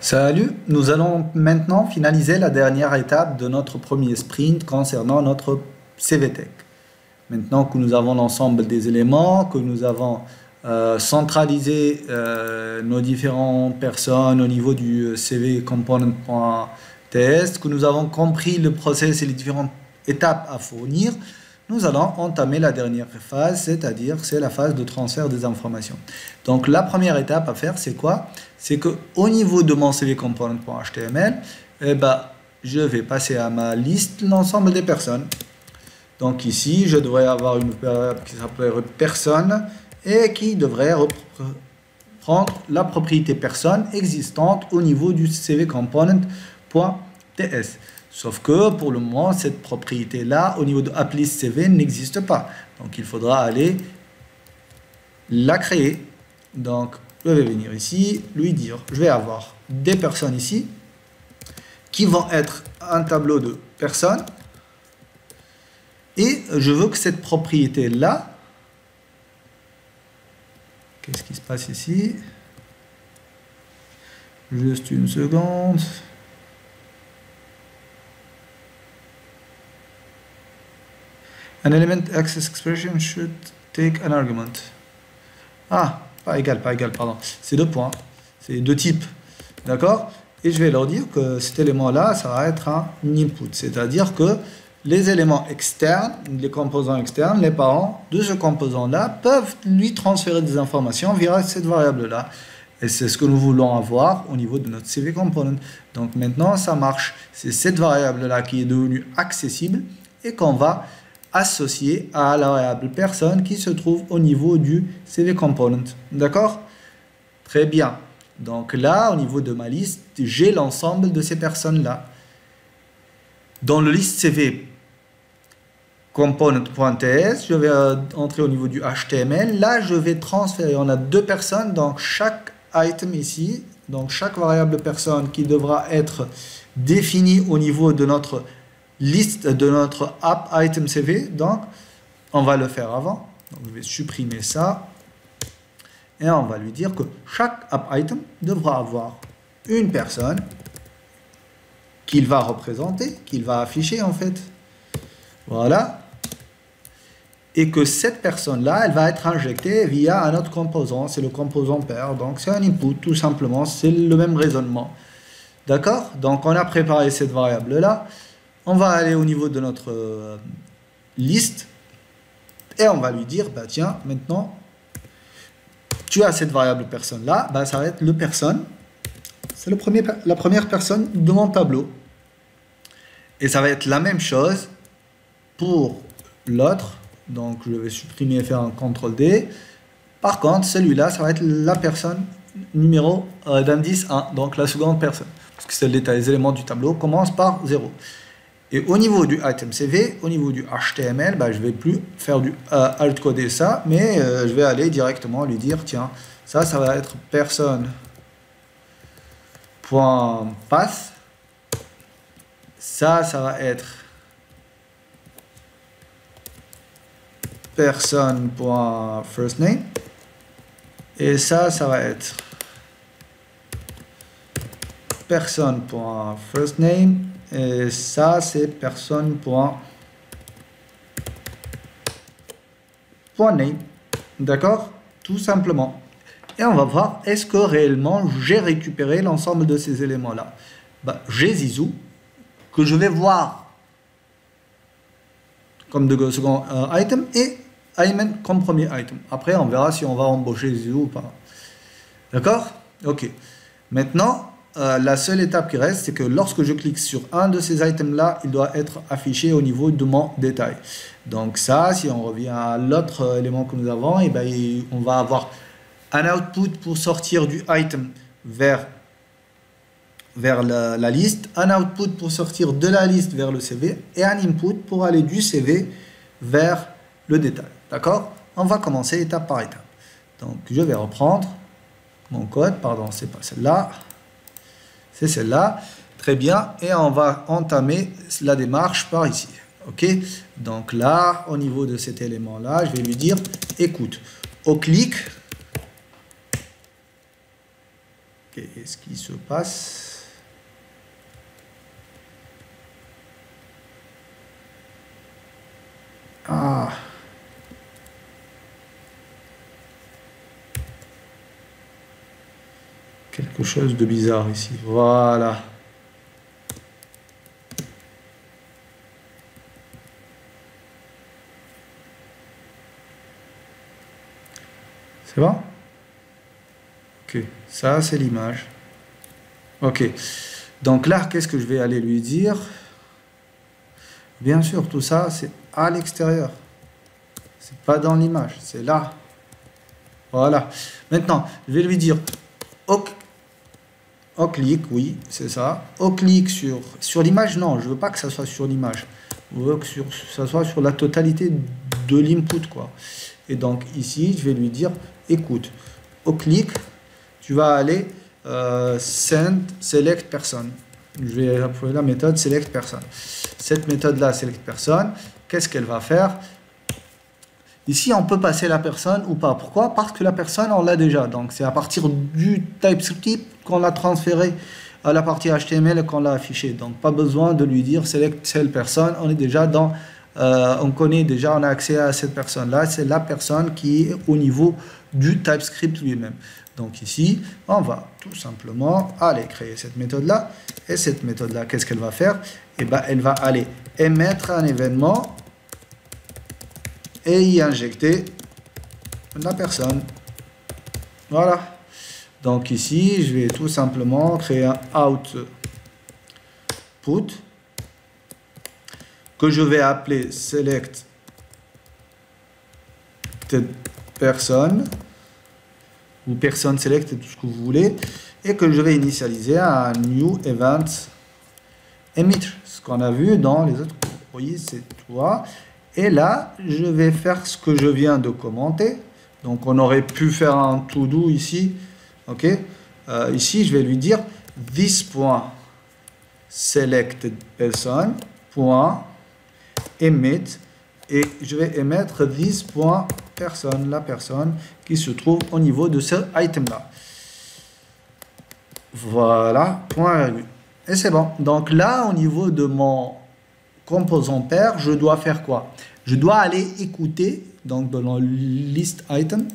Salut, nous allons maintenant finaliser la dernière étape de notre premier sprint concernant notre CVTech. Maintenant que nous avons l'ensemble des éléments, que nous avons centralisé nos différentes personnes au niveau du CV component.ts, que nous avons compris le process et les différentes étapes à fournir, nous allons entamer la dernière phase, c'est-à-dire c'est la phase de transfert des informations. Donc la première étape à faire, c'est quoi? C'est qu'au niveau de mon CV component.html, je vais passer à ma liste l'ensemble des personnes. Donc ici, je devrais avoir une variable qui s'appelle personne et qui devrait prendre la propriété personne existante au niveau du CV component.ts. Sauf que pour le moment, cette propriété-là, au niveau de AppList CV, n'existe pas. Donc il faudra aller la créer. Donc je vais venir ici, lui dire, je vais avoir des personnes ici qui vont être un tableau de personnes. Et je veux que cette propriété-là, qu'est-ce qui se passe ici? Juste une seconde. An element access expression should take an argument. Ah, pas égal, pardon. C'est deux points, c'est deux types. D'accord? Et je vais leur dire que cet élément-là, ça va être un input. C'est-à-dire que les éléments externes, les composants externes, les parents de ce composant-là peuvent lui transférer des informations via cette variable-là. Et c'est ce que nous voulons avoir au niveau de notre CV component. Donc maintenant, ça marche. C'est cette variable-là qui est devenue accessible et qu'on va associer à la variable personne qui se trouve au niveau du CV component. D'accord? Très bien. Donc là, au niveau de ma liste, j'ai l'ensemble de ces personnes-là. Dans le liste CV component.ts, je vais entrer au niveau du HTML. Là, je vais transférer. On a deux personnes, donc chaque item ici, donc chaque variable personne qui devra être définie au niveau de notre liste de notre app item CV. Donc, on va le faire avant. Donc, je vais supprimer ça. Et on va lui dire que chaque app item devra avoir une personne qu'il va représenter, qu'il va afficher en fait. Voilà. Et que cette personne-là, elle va être injectée via un autre composant. C'est le composant pair. Donc, c'est un input tout simplement. C'est le même raisonnement. D'accord? Donc, on a préparé cette variable-là. On va aller au niveau de notre liste et on va lui dire, bah tiens, maintenant, tu as cette variable personne-là, bah, ça va être le personne. C'est la première personne de mon tableau. Et ça va être la même chose pour l'autre. Donc, je vais supprimer et faire un CTRL-D. Par contre, celui-là, ça va être la personne numéro d'indice 1, donc la seconde personne. Parce que c'est les éléments du tableau commencent par 0. Et au niveau du item CV, au niveau du HTML, je ne vais plus faire du hardcoder ça, mais je vais aller directement lui dire, tiens, ça va être personne.path. Ça va être personne.firstname. Et ça va être personne.firstname. Et ça, c'est personne.name. D'accord? Tout simplement. Et on va voir, est-ce que réellement j'ai récupéré l'ensemble de ces éléments-là? J'ai Zizou, que je vais voir comme de second item, et Ayman comme premier item. Après, on verra si on va embaucher Zizou ou pas. D'accord? Ok. Maintenant, la seule étape qui reste, c'est que lorsque je clique sur un de ces items-là, il doit être affiché au niveau de mon détail. Donc ça, si on revient à l'autre élément que nous avons, on va avoir un output pour sortir du item vers la liste, un output pour sortir de la liste vers le CV et un input pour aller du CV vers le détail. D'accord? On va commencer étape par étape. Donc je vais reprendre mon code, pardon, c'est pas celle-là. C'est celle-là. Très bien. Et on va entamer la démarche par ici. OK? Donc là, au niveau de cet élément-là, je vais lui dire, écoute, au clic, Qu'est-ce qui se passe? Ah. Quelque chose de bizarre ici. Voilà. C'est bon? Ok, ça c'est l'image. Ok, donc là, qu'est-ce que je vais aller lui dire? Bien sûr, tout ça, c'est à l'extérieur. C'est pas dans l'image, c'est là. Voilà. Maintenant, je vais lui dire au clic, oui, c'est ça. Au clic sur l'image, non, je veux pas que ça soit sur l'image. Je veux que ça soit sur la totalité de l'input, quoi. Et donc ici, je vais lui dire, écoute, au clic, tu vas aller send select person. Je vais appeler la méthode select person. Cette méthode-là, select person, qu'est-ce qu'elle va faire? Ici, on peut passer la personne ou pas. Pourquoi? Parce que la personne, on l'a déjà. Donc, c'est à partir du TypeScript qu'on l'a transféré à la partie HTML et qu'on l'a affiché. Donc, pas besoin de lui dire select celle personne. On est déjà dans, on connaît déjà, on a accès à cette personne-là. C'est la personne qui est au niveau du TypeScript lui-même. Donc, ici, on va tout simplement aller créer cette méthode-là. Et cette méthode-là, qu'est-ce qu'elle va faire? Eh bien, elle va aller émettre un événement et y injecter la personne. Voilà. Donc ici, je vais tout simplement créer un output que je vais appeler select person ou personne select, tout ce que vous voulez, et que je vais initialiser à un new event emitter, ce qu'on a vu dans les autres cours. Vous voyez, c'est toi. Et là, je vais faire ce que je viens de commenter. Donc, on aurait pu faire un to-do ici. OK? Ici, je vais lui dire this.selected person .emit et je vais émettre this.person, la personne qui se trouve au niveau de ce item-là. Voilà, point virgule. Et c'est bon. Donc là, au niveau de mon composant pair, je dois faire quoi? Je dois aller écouter, donc dans le list item,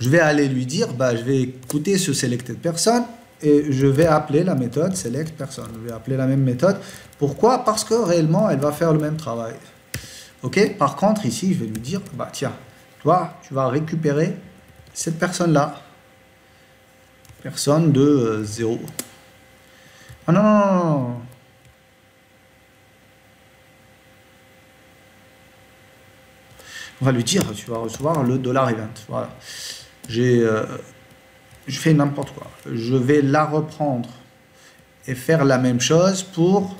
je vais aller lui dire, bah, je vais écouter ce selected person et je vais appeler la méthode select person. Je vais appeler la même méthode. Pourquoi? Parce que réellement, elle va faire le même travail. Ok? Par contre, ici, je vais lui dire, bah tiens, toi, tu vas récupérer cette personne-là. Personne de 0. Ah non, non, non, non. On va lui dire, tu vas recevoir le $event. Voilà. Je fais n'importe quoi. Je vais la reprendre et faire la même chose pour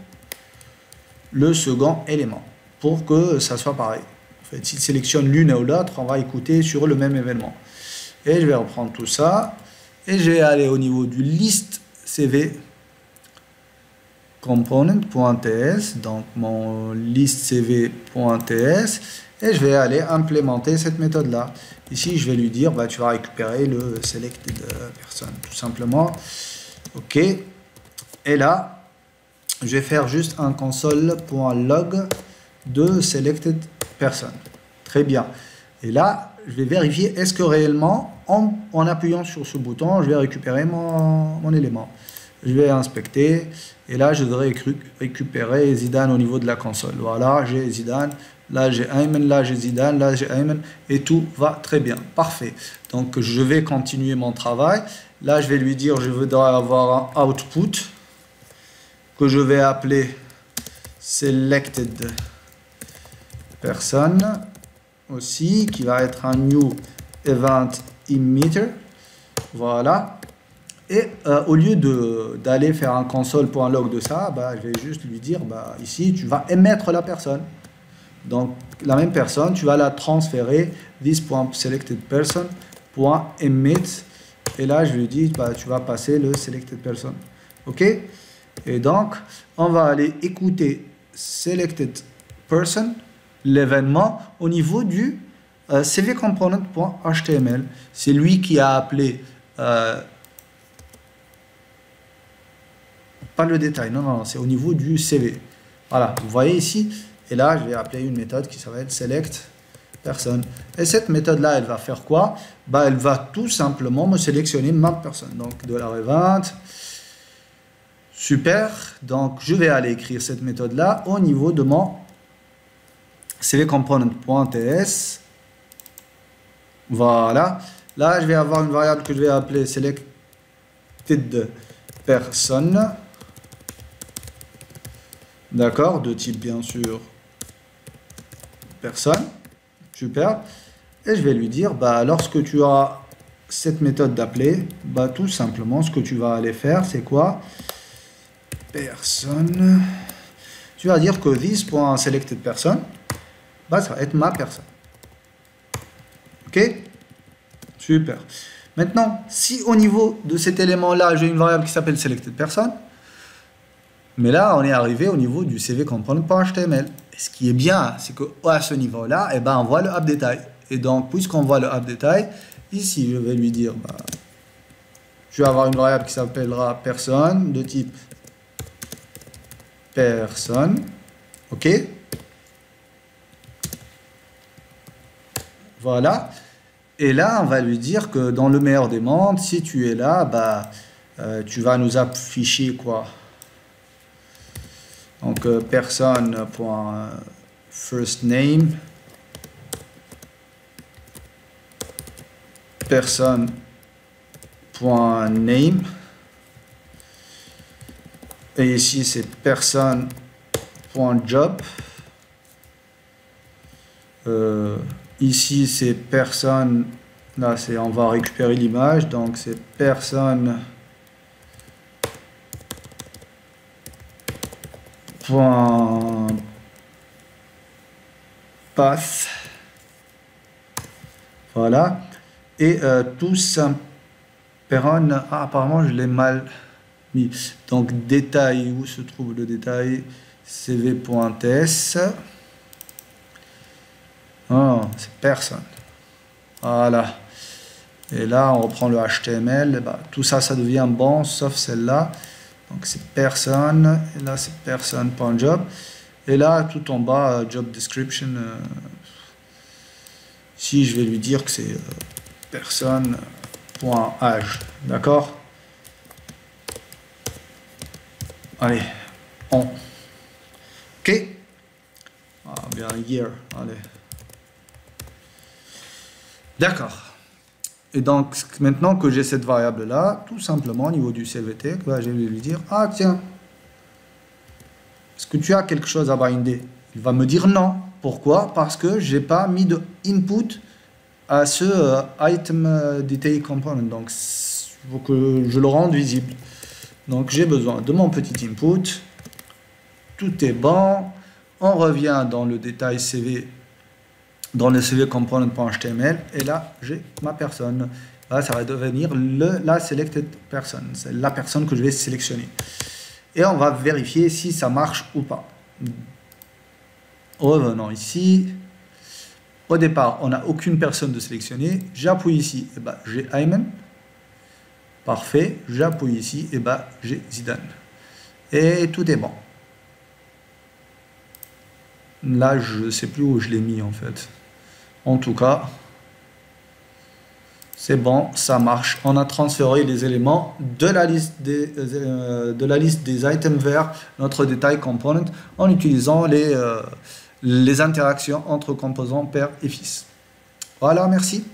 le second élément, pour que ça soit pareil. En fait, s'il sélectionne l'une ou l'autre, on va écouter sur le même événement. Et je vais reprendre tout ça, et je vais aller au niveau du list CV component.ts, donc mon list CV.ts, et je vais aller implémenter cette méthode-là. Ici, je vais lui dire, bah, tu vas récupérer le selected person, tout simplement. OK. Et là, je vais faire juste un console.log de selected person. Très bien. Et là, je vais vérifier, est-ce que réellement, en appuyant sur ce bouton, je vais récupérer mon élément. Je vais inspecter. Et là, je devrais récupérer Zidane au niveau de la console. Voilà, j'ai Zidane. Là, j'ai Ayman, là, j'ai Zidane, là, j'ai Ayman, et tout va très bien. Parfait. Donc, je vais continuer mon travail. Là, je vais lui dire, je voudrais avoir un output que je vais appeler selected person aussi, qui va être un new event emitter. Voilà. Et au lieu d'aller faire un console.log de ça, bah, je vais juste lui dire, bah, ici, tu vas émettre la personne. Donc, la même personne, tu vas la transférer this.selectedperson.emit. Et là, je lui dis, bah, tu vas passer le selected person. OK? Et donc, on va aller écouter selected person, l'événement, au niveau du CVComponent.html. C'est lui qui a appelé pas le détail, non, non, c'est au niveau du CV. Voilà, vous voyez ici, et là, je vais appeler une méthode qui s'appelle select personne. Et cette méthode-là, elle va faire quoi? Bah, elle va tout simplement me sélectionner ma personne. Donc, $20. Super. Donc, je vais aller écrire cette méthode-là au niveau de mon cvcomponent.ts. Voilà. Là, je vais avoir une variable que je vais appeler selected person. D'accord, de type bien sûr personne. Super. Et je vais lui dire, bah, lorsque tu as cette méthode d'appeler, bah, tout simplement, ce que tu vas aller faire, c'est quoi? Personne. Tu vas dire que this.selectedPerson, bah, ça va être ma personne. Ok? Super. Maintenant, si au niveau de cet élément-là, j'ai une variable qui s'appelle selectedPerson, mais là, on est arrivé au niveau du cvcomponent.html. Et ce qui est bien, c'est qu'à ce niveau-là, eh ben, on voit le appdetail. Et donc, puisqu'on voit le appdetail, ici, je vais lui dire, bah, je vais avoir une variable qui s'appellera personne, de type personne. OK? Voilà. Et là, on va lui dire que dans le meilleur des mondes, si tu es là, bah, tu vas nous afficher quoi? Donc, personne.firstName, personne.name, et ici c'est personne.job, ici c'est personne, là c'est, on va récupérer l'image, donc c'est personne. Path, voilà, et tout ça, apparemment je l'ai mal mis, donc détail, où se trouve le détail? cv.ts, oh, c'est personne, voilà, et là on reprend le HTML, bah, tout ça, ça devient bon, sauf celle-là. Donc c'est personne, et là c'est personne.job, et là tout en bas, job description, si je vais lui dire que c'est personne.age, d'accord? Allez, on. Ok? Ah bien, year, allez. D'accord. Et donc, maintenant que j'ai cette variable-là, tout simplement, au niveau du CVT, bah, je vais lui dire, ah tiens, est-ce que tu as quelque chose à binder? Il va me dire non. Pourquoi? Parce que je n'ai pas mis de input à ce item detail component. Donc, il faut que je le rende visible. Donc, j'ai besoin de mon petit input. Tout est bon. On revient dans le détail CV, dans le cvcomponent.html, et là j'ai ma personne. Là ça va devenir la selected person, c'est la personne que je vais sélectionner, et on va vérifier si ça marche ou pas. Revenons ici. Au départ on n'a aucune personne de sélectionner, j'appuie ici, et ben, j'ai Ayman, parfait, j'appuie ici, et ben, j'ai Zidane, et tout est bon. Là je ne sais plus où je l'ai mis en fait. En tout cas, c'est bon, ça marche. On a transféré les éléments de la liste des items vers notre detail component en utilisant les interactions entre composants père et fils. Voilà, merci.